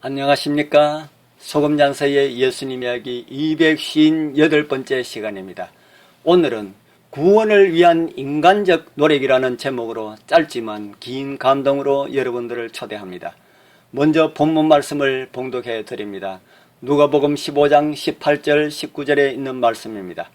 안녕하십니까. 소금장사의 예수님 이야기 258번째 시간입니다. 오늘은 구원을 위한 인간적 노력이라는 제목으로 짧지만 긴 감동으로 여러분들을 초대합니다. 먼저 본문 말씀을 봉독해 드립니다. 누가복음 15장 18절 19절에 있는 말씀입니다.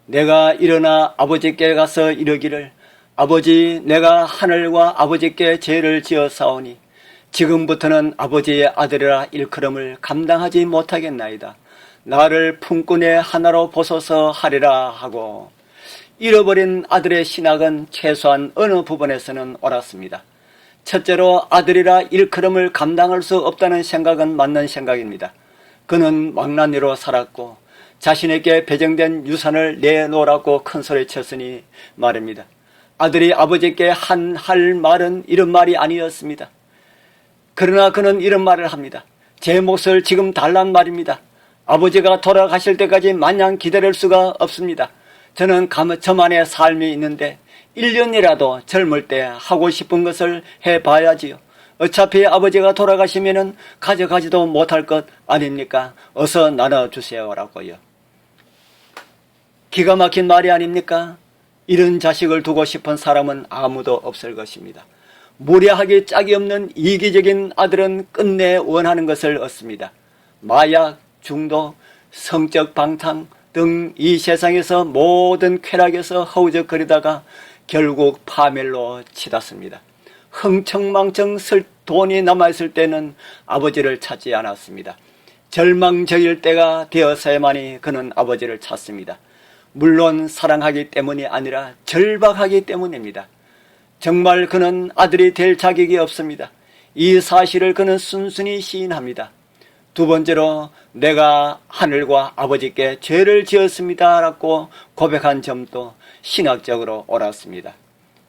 내가 일어나 아버지께 가서 이르기를 아버지, 내가 하늘과 아버지께 죄를 지었사오니 지금부터는 아버지의 아들이라 일컬음을 감당하지 못하겠나이다. 나를 품꾼의 하나로 보소서 하리라 하고, 잃어버린 아들의 신학은 최소한 어느 부분에서는 옳았습니다. 첫째로 아들이라 일컬음을 감당할 수 없다는 생각은 맞는 생각입니다. 그는 망나니로 살았고 자신에게 배정된 유산을 내놓으라고 큰소리쳤으니 말입니다. 아들이 아버지께 할 말은 이런 말이 아니었습니다. 그러나 그는 이런 말을 합니다. 제 몫을 지금 달란 말입니다. 아버지가 돌아가실 때까지 마냥 기다릴 수가 없습니다. 저는 저만의 삶이 있는데 1년이라도 젊을 때 하고 싶은 것을 해봐야지요. 어차피 아버지가 돌아가시면은 가져가지도 못할 것 아닙니까? 어서 나눠주세요라고요. 기가 막힌 말이 아닙니까? 이런 자식을 두고 싶은 사람은 아무도 없을 것입니다. 무례하기 짝이 없는 이기적인 아들은 끝내 원하는 것을 얻습니다. 마약, 중독, 성적 방탕 등 이 세상에서 모든 쾌락에서 허우적거리다가 결국 파멸로 치닫습니다. 흥청망청 쓸 돈이 남아있을 때는 아버지를 찾지 않았습니다. 절망적일 때가 되어서야만이 그는 아버지를 찾습니다. 물론 사랑하기 때문이 아니라 절박하기 때문입니다. 정말 그는 아들이 될 자격이 없습니다. 이 사실을 그는 순순히 시인합니다. 두 번째로 내가 하늘과 아버지께 죄를 지었습니다 라고 고백한 점도 신학적으로 옳았습니다.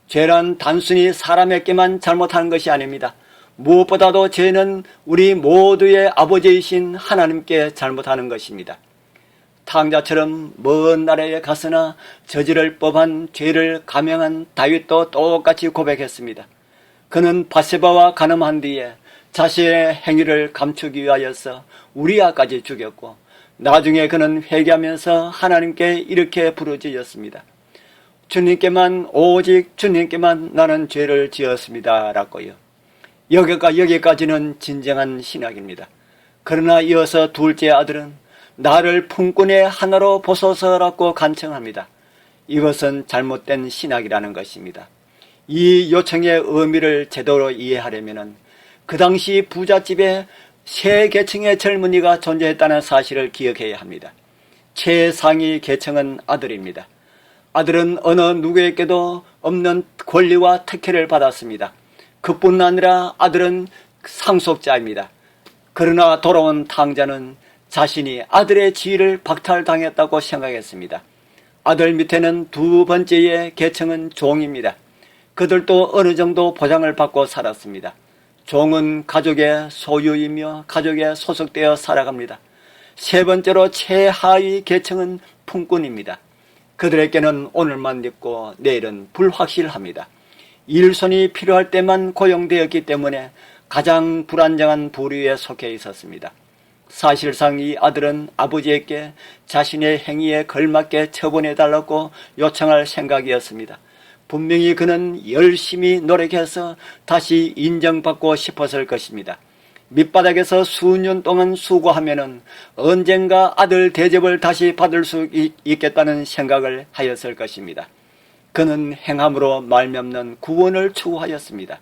죄란 단순히 사람에게만 잘못하는 것이 아닙니다. 무엇보다도 죄는 우리 모두의 아버지이신 하나님께 잘못하는 것입니다. 탕자처럼 먼 나라에 갔으나 저지를 법한 죄를 감형한 다윗도 똑같이 고백했습니다. 그는 바세바와 간음한 뒤에 자신의 행위를 감추기 위하여서 우리아까지 죽였고 나중에 그는 회개하면서 하나님께 이렇게 부르짖었습니다. 주님께만 오직 주님께만 나는 죄를 지었습니다 라고요. 여기까지는 진정한 신학입니다. 그러나 이어서 둘째 아들은 나를 품꾼의 하나로 보소서라고 간청합니다. 이것은 잘못된 신학이라는 것입니다. 이 요청의 의미를 제대로 이해하려면 그 당시 부잣집에 세 계층의 젊은이가 존재했다는 사실을 기억해야 합니다. 최상위 계층은 아들입니다. 아들은 어느 누구에게도 없는 권리와 특혜를 받았습니다. 그뿐 아니라 아들은 상속자입니다. 그러나 돌아온 탕자는 자신이 아들의 지위를 박탈당했다고 생각했습니다. 아들 밑에는 두 번째의 계층은 종입니다. 그들도 어느 정도 보장을 받고 살았습니다. 종은 가족의 소유이며 가족에 소속되어 살아갑니다. 세 번째로 최하위 계층은 품꾼입니다. 그들에게는 오늘만 있고 내일은 불확실합니다. 일손이 필요할 때만 고용되었기 때문에 가장 불안정한 부류에 속해 있었습니다. 사실상 이 아들은 아버지에게 자신의 행위에 걸맞게 처분해달라고 요청할 생각이었습니다. 분명히 그는 열심히 노력해서 다시 인정받고 싶었을 것입니다. 밑바닥에서 수년 동안 수고하면은 언젠가 아들 대접을 다시 받을 수 있겠다는 생각을 하였을 것입니다. 그는 행함으로 말미암는 구원을 추구하였습니다.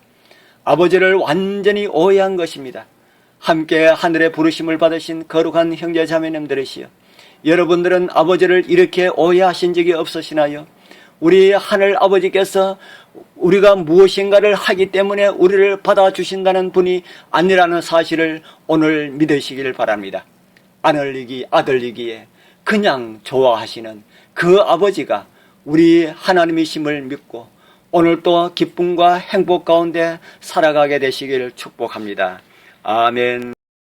아버지를 완전히 오해한 것입니다. 함께 하늘의 부르심을 받으신 거룩한 형제자매님들이시여, 여러분들은 아버지를 이렇게 오해하신 적이 없으시나요? 우리 하늘 아버지께서 우리가 무엇인가를 하기 때문에 우리를 받아주신다는 분이 아니라는 사실을 오늘 믿으시길 바랍니다. 아들이기에 그냥 좋아하시는 그 아버지가 우리 하나님이심을 믿고 오늘도 기쁨과 행복 가운데 살아가게 되시기를 축복합니다. 아멘.